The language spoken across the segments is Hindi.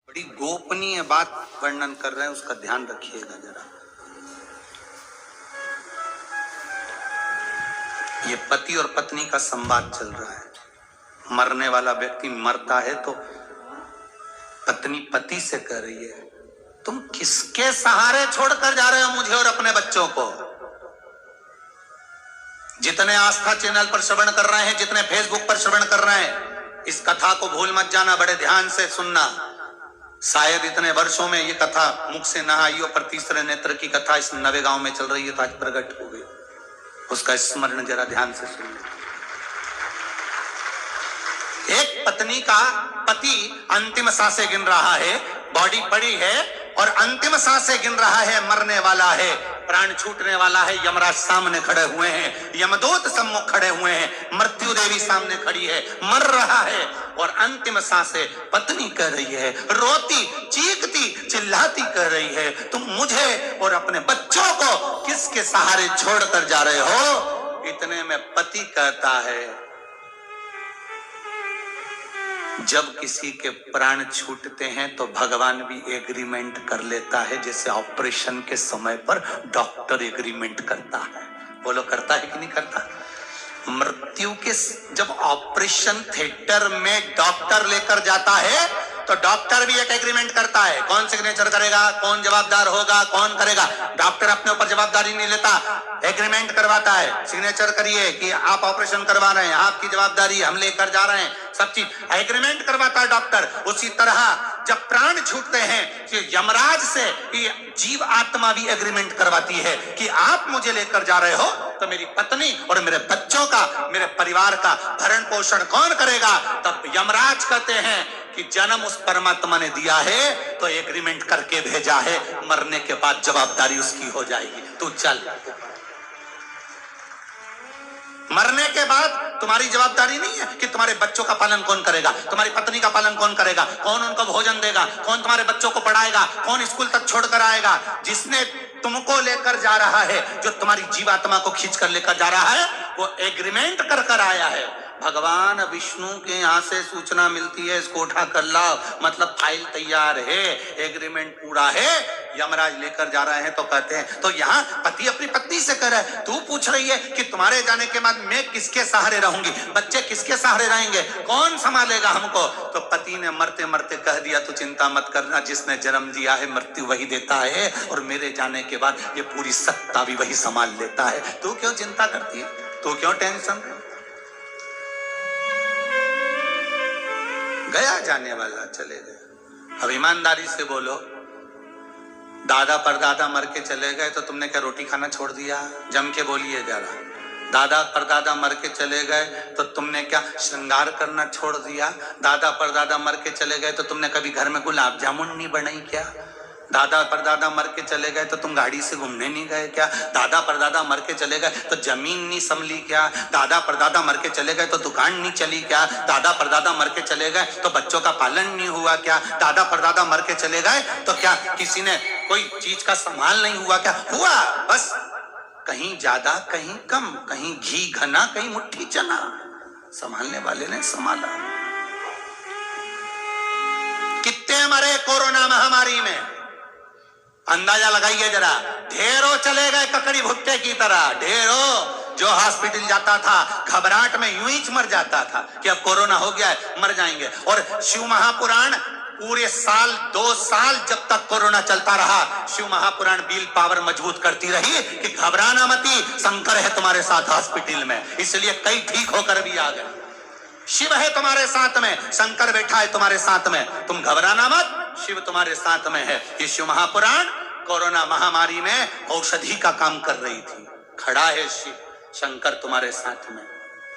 बड़ी गोपनीय बात वर्णन कर रहे हैं, उसका ध्यान रखिएगा जरा। ये पति और पत्नी का संवाद चल रहा है। मरने वाला व्यक्ति मरता है तो पत्नी पति से कह रही है, तुम किसके सहारे छोड़कर जा रहे हो मुझे और अपने बच्चों को। जितने आस्था चैनल पर श्रवण कर रहे हैं, जितने फेसबुक पर श्रवण कर रहे हैं, इस कथा को भूल मत जाना, बड़े ध्यान से सुनना। शायद इतने वर्षों में ये कथा मुख से न आई हो, पर तीसरे नेत्र की कथा इस नवे गांव में चल रही है तो आज प्रकट हो गई। उसका स्मरण जरा ध्यान से सुन। एक पत्नी का पति अंतिम सांसें गिन रहा है, बॉडी पड़ी है और अंतिम सांसें गिन रहा है, मरने वाला है, प्राण छूटने वाला है। यमराज सामने खड़े हुए हैं, यमदूत सम्मुख खड़े हुए हैं, मृत्यु देवी सामने खड़ी है, मर रहा है और अंतिम सांसें पत्नी कह रही है, रोती चीखती चिल्लाती कह रही है, तुम मुझे और अपने बच्चों को किसके सहारे छोड़कर जा रहे हो। इतने में पति कहता है, जब किसी के प्राण छूटते हैं तो भगवान भी एग्रीमेंट कर लेता है, जैसे ऑपरेशन के समय पर डॉक्टर एग्रीमेंट करता है। बोलो करता है कि नहीं करता। मृत्यु के जब ऑपरेशन थिएटर में डॉक्टर लेकर जाता है तो डॉक्टर भी एक एग्रीमेंट करता है। कौन सिग्नेचर करेगा, कौन जवाबदार होगा, कौन करेगा। डॉक्टर अपने ऊपर जवाबदारी नहीं लेता, एग्रीमेंट करवाता है, सिग्नेचर करिए कि आप ऑपरेशन करवा रहे हैं, आपकी जवाबदारी, हम लेकर जा रहे हैं, सब चीज एग्रीमेंट करवाता है डॉक्टर। उसी तरह जब प्राण छूटते हैं कि यमराज से जीव आत्मा भी एग्रीमेंट करवाती है कि आप मुझे लेकर जा रहे हो तो मेरी पत्नी और मेरे बच्चों का, मेरे परिवार का भरण पोषण कौन करेगा। तब यमराज कहते हैं कि जन्म उस परमात्मा ने दिया है तो एग्रीमेंट करके भेजा है, मरने के बाद जवाबदारी उसकी हो जाएगी, तू चल। मरने के बाद तुम्हारी जवाबदारी नहीं है कि तुम्हारे बच्चों का पालन कौन करेगा, तुम्हारी पत्नी का पालन कौन करेगा, कौन उनको भोजन देगा, कौन तुम्हारे बच्चों को पढ़ाएगा, कौन स्कूल तक छोड़कर आएगा। जिसने तुमको लेकर जा रहा है, जो तुम्हारी जीवात्मा को खींच कर लेकर जा रहा है, वो एग्रीमेंट कर आया है। भगवान विष्णु के यहाँ से सूचना मिलती है, इसको उठा कर लाओ, मतलब फाइल तैयार है, एग्रीमेंट पूरा है, यमराज लेकर जा रहे हैं। तो कहते हैं, तो यहाँ पति अपनी पत्नी से कह रहा है, तू पूछ रही है कि तुम्हारे जाने के बाद मैं किसके सहारे रहूंगी, बच्चे किसके सहारे रहेंगे, कौन संभालेगा हमको। तो पति ने मरते मरते कह दिया, तू चिंता मत करना, जिसने जन्म दिया है मृत्यु वही देता है और मेरे जाने के बाद ये पूरी सत्ता भी वही संभाल लेता है। तू क्यों चिंता करती है, तू क्यों टेंशन। गया जाने वाला चले गए। अब ईमानदारी से बोलो, दादा परदादा मर के चले गए तो तुमने क्या रोटी खाना छोड़ दिया। जम के बोलिए जरा। दादा परदादा मर के चले गए तो तुमने क्या श्रृंगार करना छोड़ दिया। दादा परदादा मर के चले गए तो तुमने कभी घर में गुलाब जामुन नहीं बनाई क्या। दादा परदादा मर के चले गए तो तुम गाड़ी से घूमने नहीं गए क्या। दादा परदादा मर के चले गए तो जमीन नहीं संभली क्या। दादा परदादा मर के चले गए तो दुकान नहीं चली क्या। दादा परदादा मर के चले गए तो बच्चों का पालन नहीं हुआ क्या। दादा परदादा मर के चले गए तो क्या किसी ने कोई चीज का संभाल नहीं हुआ क्या। हुआ, बस कहीं ज्यादा कहीं कम, कहीं घी घना कहीं मुट्ठी चना, संभालने वाले ने संभाला। कितने मरे कोरोना महामारी में, अंदाजा लगाइए जरा। ढेरों चले गए ककड़ी भुट्टे की तरह, ढेरों। जो हॉस्पिटल जाता था घबराहट में यूं ही मर जाता था कि अब कोरोना हो गया है, मर जाएंगे। और शिव महापुराण पूरे साल 2 साल जब तक कोरोना चलता रहा, शिव महापुराण बिल पावर मजबूत करती रही कि घबराना मती, शंकर है तुम्हारे साथ हॉस्पिटल में। इसलिए कई ठीक होकर भी आ गए। शिव है तुम्हारे साथ में, शंकर बैठा है तुम्हारे साथ में, तुम घबराना मत, शिव तुम्हारे साथ में है। ये शिव महापुराण कोरोना महामारी में औषधि का काम कर रही थी। खड़ा है शिव, शंकर तुम्हारे साथ में,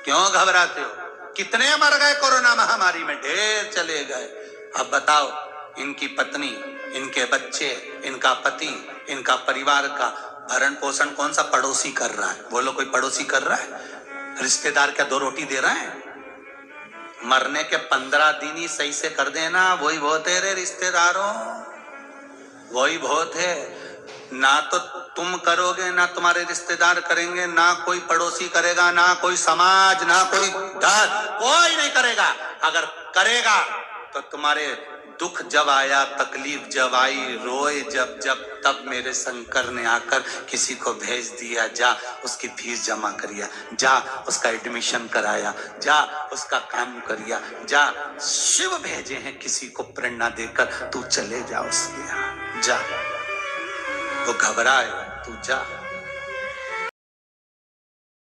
क्यों घबराते हो। कितने मर गए कोरोना महामारी में, ढेर चले गए। अब बताओ, इनकी पत्नी, इनके बच्चे, इनका पति, इनका परिवार का भरण पोषण कौन सा पड़ोसी कर रहा है। बोलो, कोई पड़ोसी कर रहा है। रिश्तेदार क्या 2 रोटी दे रहे हैं। मरने के 15 दिन ही सही से कर देना, वही बहुत है रे रिश्तेदारों, वही बहुत है। ना तो तुम करोगे, ना तुम्हारे रिश्तेदार करेंगे, ना कोई पड़ोसी करेगा, ना कोई समाज, ना कोई धर्म, कोई नहीं करेगा। अगर करेगा तो तुम्हारे दुख जब आया, तकलीफ जब आई, रोए जब जब, तब मेरे शंकर ने आकर किसी को भेज दिया, जा उसकी फीस जमा करिया, जा उसका एडमिशन कराया, जा उसका काम करिया, जा। शिव भेजे हैं किसी को प्रेरणा देकर, तू चले जा उसके यहाँ, जा। वो घबराए, तू जा।